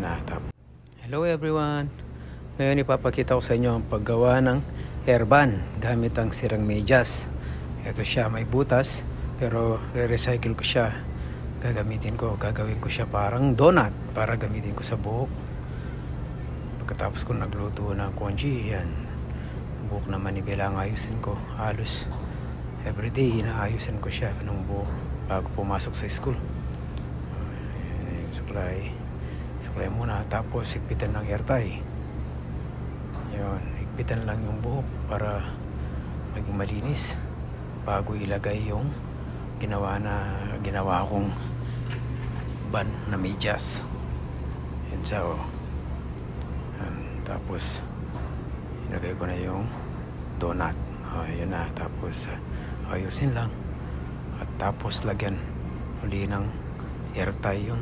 Ayun na. Hello everyone. Ngayon ipapakita ko sa inyo ang paggawa ng airban gamit ang sirang medyas. Ito siya, may butas pero re-recycle ko siya. Gagawin ko siya parang donut para gamitin ko sa buhok. Pagkatapos ko nagluto ng congee, yan. Buhok naman kailangan ayusin ko. Halos everyday inaayusin ko siya ng buhok bago pumasok sa school. Suklay muna, tapos higpitan ng air tie. Yun, higpitan lang yung buhok para maging malinis bago ilagay yung ginawa kong ban na medyas. Yan siya, oh. Tapos ilagay ko na yung donut. Yun na, tapos ayusin lang at tapos lagyan uli ng air tie yun.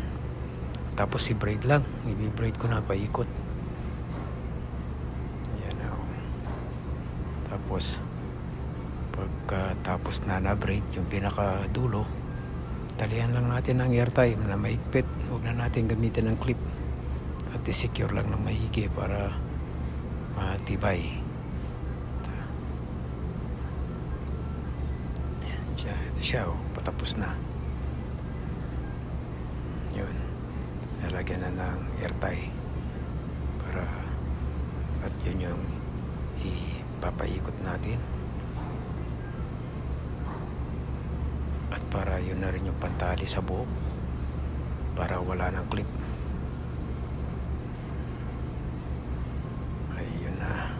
Tapos i-braid lang, i-braid ko na paikot. Yan na, oh. Tapos pagkatapos na braid yung pinakadulo, talihan lang natin ng air tie na maigpit. Huwag na natin gamitin ng clip at i-secure lang ng maigi para matibay. Yan siya, ito siya, oh, patapos na. Yun, nalagyan na ng air tie para at yun yung ipapaikot natin at para yun na rin yung pantali sa buhok para wala ng clip. Ayun na,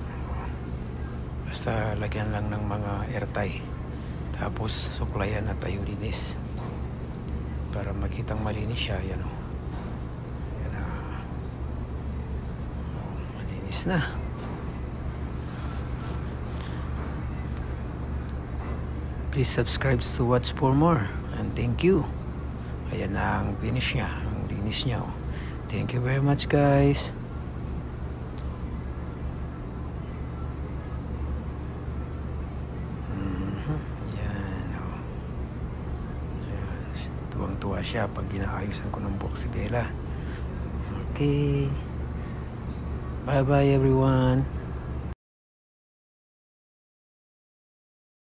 basta lagyan lang ng mga air tie tapos suklayan at ayudinis para makitang malinis siya. Yan, oh. Yan na, oh, malinis na. Please subscribe to watch for more and thank you. Ayan na ang finish niya, ang linis niya, oh. Thank you very much guys. Yan, oh. Yan. Tuwang-tuwa siya pag ginaayusan ko ng buhok si Bella. Okay, bye bye everyone.